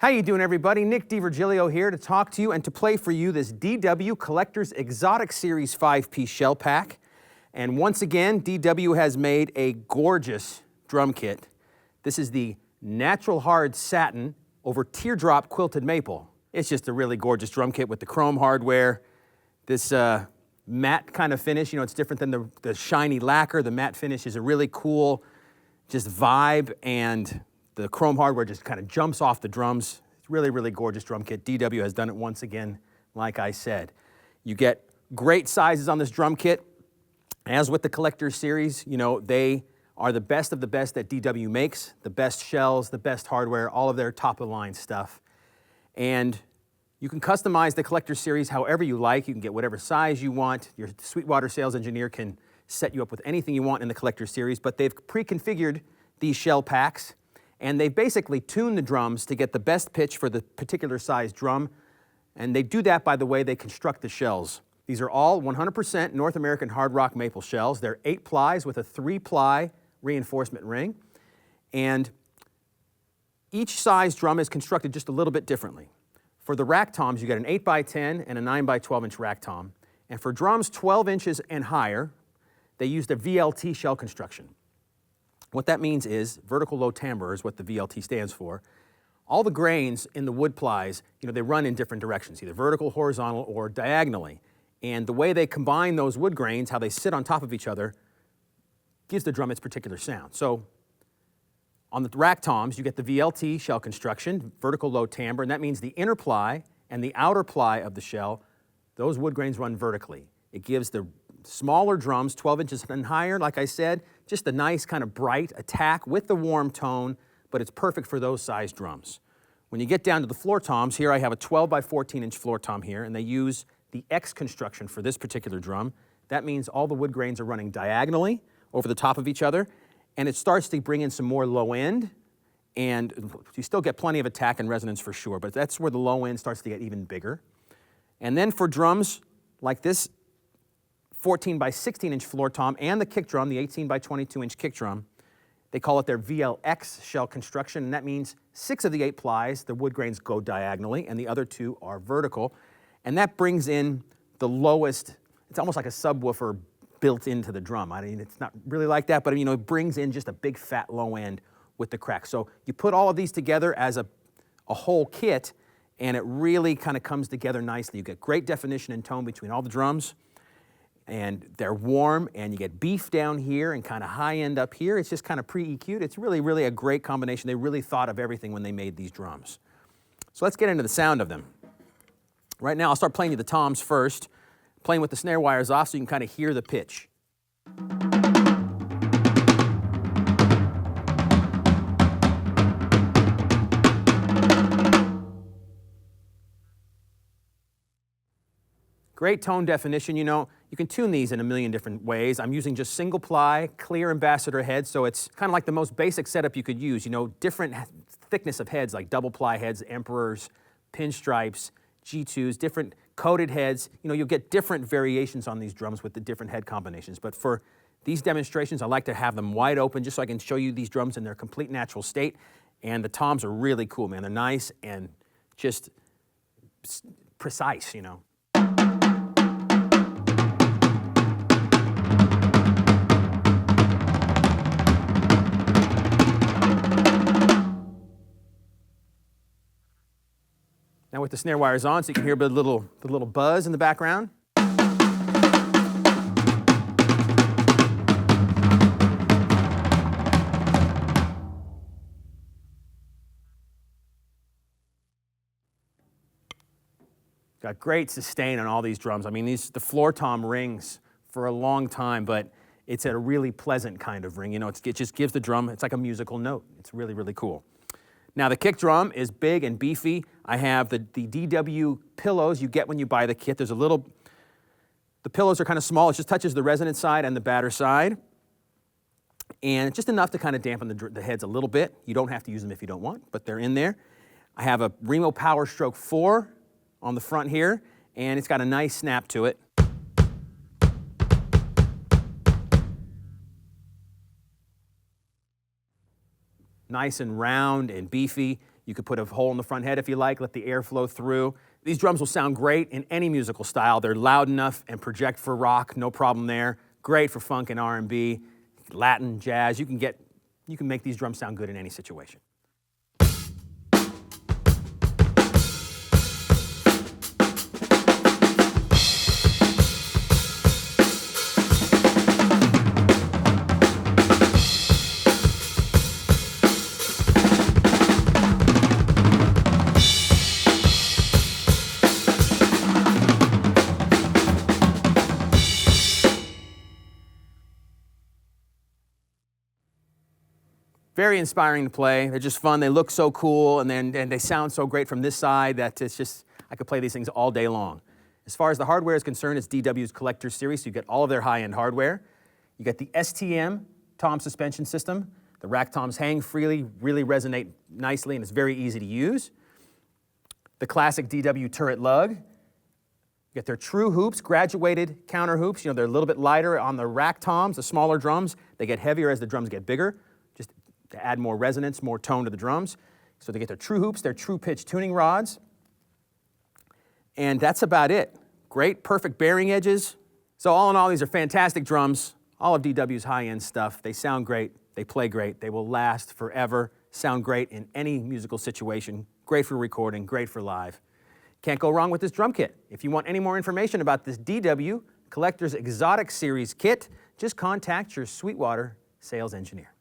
How you doing, everybody? Nick DiVirgilio here to talk to you and to play for you this DW Collector's Exotic Series 5-piece shell pack. And once again, DW has made a gorgeous drum kit. This is the Natural Hard Satin over Teardrop Quilted Maple. It's just a really gorgeous drum kit with the chrome hardware, this matte kind of finish. You know, it's different than the shiny lacquer. The matte finish is a really cool just vibe, and the chrome hardware just kind of jumps off the drums. It's really, really gorgeous drum kit. DW has done it once again, like I said. You get great sizes on this drum kit. As with the Collector's Series, you know, they are the best of the best that DW makes, the best shells, the best hardware, all of their top-of-the-line stuff. And you can customize the Collector's Series however you like. You can get whatever size you want. Your Sweetwater sales engineer can set you up with anything you want in the Collector's Series, but they've pre-configured these shell packs, and they basically tune the drums to get the best pitch for the particular size drum. And they do that by the way they construct the shells. These are all 100% North American hard rock maple shells. They're 8 plies with a 3-ply reinforcement ring. And each size drum is constructed just a little bit differently. For the rack toms, you get an 8x10 and a 9x12 inch rack tom. And for drums 12 inches and higher, they use the VLT shell construction. What that means is vertical low timbre is what the VLT stands for. All the grains in the wood plies, you know, they run in different directions, either vertical, horizontal, or diagonally. And the way they combine those wood grains, how they sit on top of each other, gives the drum its particular sound. So on the rack toms, you get the VLT shell construction, vertical low timbre, and that means the inner ply and the outer ply of the shell, those wood grains run vertically. It gives the smaller drums, 12 inches and higher, like I said, just a nice kind of bright attack with the warm tone, but it's perfect for those size drums. When you get down to the floor toms, here I have a 12x14 inch floor tom here, and they use the X construction for this particular drum. That means all the wood grains are running diagonally over the top of each other, and it starts to bring in some more low end, and you still get plenty of attack and resonance for sure, but that's where the low end starts to get even bigger. And then for drums like this 14x16 inch floor tom and the kick drum, the 18x22 inch kick drum, they call it their VLX shell construction, and that means 6 of the 8 plies, the wood grains go diagonally, and the other 2 are vertical. And that brings in the lowest, it's almost like a subwoofer built into the drum. I mean, it's not really like that, but you know, it brings in just a big fat low end with the crack. So you put all of these together as a whole kit, and it really kind of comes together nicely. You get great definition and tone between all the drums, and they're warm, and you get beef down here and kind of high end up here. It's just kind of pre-EQ'd. It's really, really a great combination. They really thought of everything when they made these drums. So let's get into the sound of them. Right now, I'll start playing you the toms first, playing with the snare wires off so you can kind of hear the pitch. Great tone definition. You know, you can tune these in a million different ways. I'm using just single ply, clear ambassador heads, so it's kind of like the most basic setup you could use. You know, different thickness of heads, like double ply heads, emperors, pinstripes, G2s, different coated heads. You know, you'll get different variations on these drums with the different head combinations. But for these demonstrations, I like to have them wide open just so I can show you these drums in their complete natural state. And the toms are really cool, man. They're nice and just precise, you know. Now with the snare wires on, so you can hear the little buzz in the background. Got great sustain on all these drums. I mean, the floor tom rings for a long time, but it's at a really pleasant kind of ring. You know, it just gives the drum, it's like a musical note. It's really, really cool. Now the kick drum is big and beefy. I have the DW pillows you get when you buy the kit. There's the pillows are kind of small. It just touches the resonant side and the batter side. And just enough to kind of dampen the heads a little bit. You don't have to use them if you don't want, but they're in there. I have a Remo Power Stroke 4 on the front here, and it's got a nice snap to it. nice and round and beefy. You could put a hole in the front head if you like, let the air flow through. These drums will sound great in any musical style. They're loud enough and project for rock, no problem there. Great for funk and R&B, Latin, jazz. You can make these drums sound good in any situation. Very inspiring to play. They're just fun. They look so cool, and they sound so great from this side that it's just, I could play these things all day long. As far as the hardware is concerned, it's DW's Collector's Series, so you get all of their high-end hardware. You get the STM tom suspension system. The rack toms hang freely, really resonate nicely, and it's very easy to use. The classic DW turret lug. You get their true hoops, graduated counter hoops. You know, they're a little bit lighter on the rack toms, the smaller drums. They get heavier as the drums get bigger, just to add more resonance, more tone to the drums. So they get their true hoops, their true pitch tuning rods. And that's about it. Great, perfect bearing edges. So all in all, these are fantastic drums. All of DW's high-end stuff. They sound great, they play great, they will last forever, sound great in any musical situation, great for recording, great for live. Can't go wrong with this drum kit. If you want any more information about this DW Collector's Exotic Series kit, just contact your Sweetwater sales engineer.